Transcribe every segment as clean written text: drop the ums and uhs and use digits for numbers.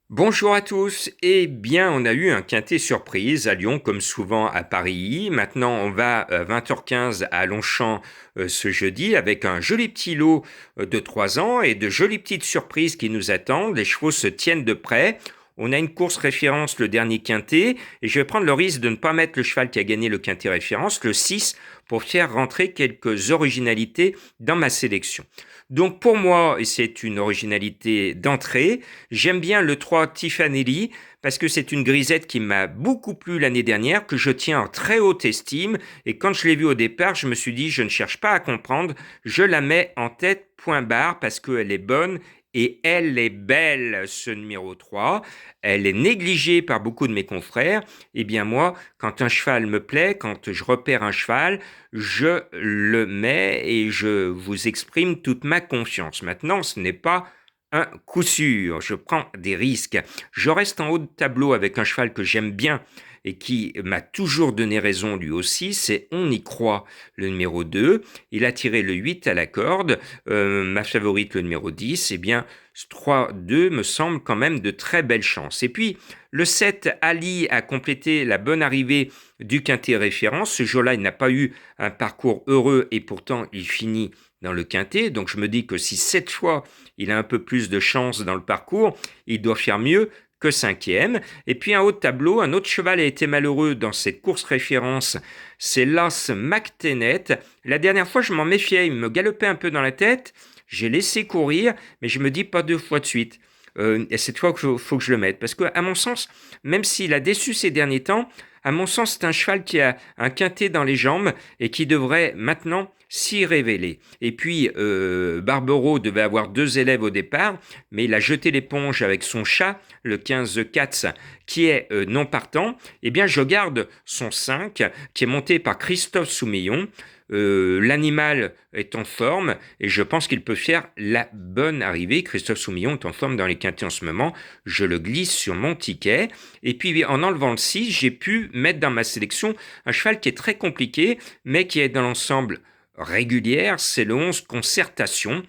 Bonjour à tous. Eh bien, on a eu un quintet surprise à Lyon, comme souvent à Paris. Maintenant, on va à 20h15 à Longchamp ce jeudi avec un joli petit lot de 3 ans et de jolies petites surprises qui nous attendent. Les chevaux se tiennent de près. On a une course référence, le dernier quintet, et je vais prendre le risque de ne pas mettre le cheval qui a gagné le quintet référence, le 6, pour faire rentrer quelques originalités dans ma sélection. Donc pour moi, et c'est une originalité d'entrée, j'aime bien le 3 Tifanelli parce que c'est une grisette qui m'a beaucoup plu l'année dernière, que je tiens en très haute estime. Et quand je l'ai vue au départ, je me suis dit, je ne cherche pas à comprendre, je la mets en tête point barre parce qu'elle est bonne et elle est belle, ce numéro 3. Elle est négligée par beaucoup de mes confrères. Eh bien moi, quand un cheval me plaît, quand je repère un cheval, je le mets et je vous exprime toute ma confiance. Maintenant, ce n'est pas un coup sûr, je prends des risques. Je reste en haut de tableau avec un cheval que j'aime bien et qui m'a toujours donné raison lui aussi, c'est On y croit, le numéro 2. Il a tiré le 8 à la corde, ma favorite le numéro 10. Eh bien, ce 3-2 me semble quand même de très belles chances. Et puis, le 7, Ali a complété la bonne arrivée du quintet référence. Ce jour-là, il n'a pas eu un parcours heureux et pourtant il finit dans le quintet. Donc je me dis que si 7 fois il a un peu plus de chance dans le parcours, il doit faire mieux que cinquième. Et puis un haut tableau, un autre cheval a été malheureux dans cette course référence, c'est l'As McTennet. La dernière fois, je m'en méfiais, il me galopait un peu dans la tête, j'ai laissé courir, mais je me dis pas 2 fois de suite. Et cette fois, il faut que je le mette. Parce que, à mon sens, même s'il a déçu ces derniers temps, à mon sens, c'est un cheval qui a un quintet dans les jambes et qui devrait maintenant s'y révéler. Et puis, Barbero devait avoir 2 élèves au départ, mais il a jeté l'éponge avec son chat, le 15 The Cats, qui est non partant. Eh bien, je garde son 5, qui est monté par Christophe Soumillon. L'animal est en forme et je pense qu'il peut faire la bonne arrivée. Christophe Soumillon est en forme dans les quintets en ce moment. Je le glisse sur mon ticket. Et puis en enlevant le 6, j'ai pu mettre dans ma sélection un cheval qui est très compliqué, mais qui est dans l'ensemble régulière. C'est le 11 Concertation.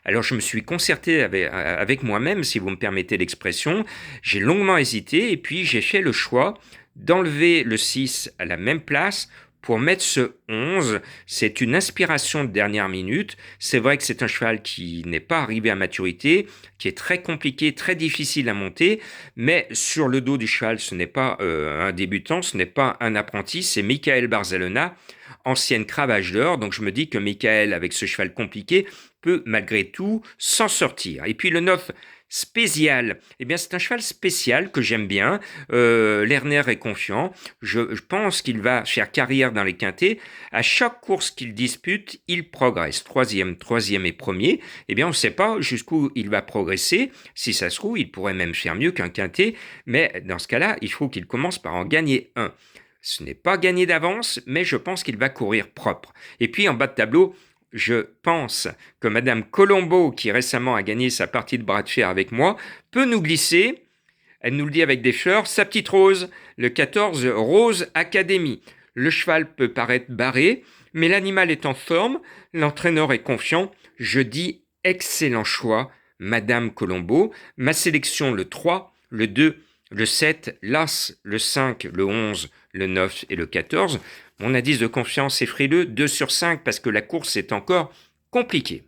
Alors je me suis concerté avec moi-même, si vous me permettez l'expression. J'ai longuement hésité et puis j'ai fait le choix d'enlever le 6 à la même place pour mettre ce 11. C'est une inspiration de dernière minute. C'est vrai que c'est un cheval qui n'est pas arrivé à maturité, qui est très compliqué, très difficile à monter, mais sur le dos du cheval, ce n'est pas un débutant, ce n'est pas un apprenti, c'est Michael Barzalona, ancienne cravache d'or. Donc je me dis que Michael, avec ce cheval compliqué, peut malgré tout s'en sortir. Et puis le 9, Spécial, eh bien c'est un cheval spécial que j'aime bien. Lerner est confiant. Je pense qu'il va faire carrière dans les quintets. À chaque course qu'il dispute, il progresse. Troisième et premier. Eh bien on ne sait pas jusqu'où il va progresser. Si ça se trouve, il pourrait même faire mieux qu'un quintet. Mais dans ce cas-là, il faut qu'il commence par en gagner un. Ce n'est pas gagné d'avance, mais je pense qu'il va courir propre. Et puis en bas de tableau, je pense que Madame Colombo, qui récemment a gagné sa partie de bras de fer avec moi, peut nous glisser, elle nous le dit avec des fleurs, sa petite Rose, le 14 Rose Academy. Le cheval peut paraître barré, mais l'animal est en forme, l'entraîneur est confiant. Je dis excellent choix, Madame Colombo. Ma sélection, le 3, le 2, le 7, l'As, le 5, le 11, le 9 et le 14. Mon indice de confiance est frileux, 2 sur 5 parce que la course est encore compliquée.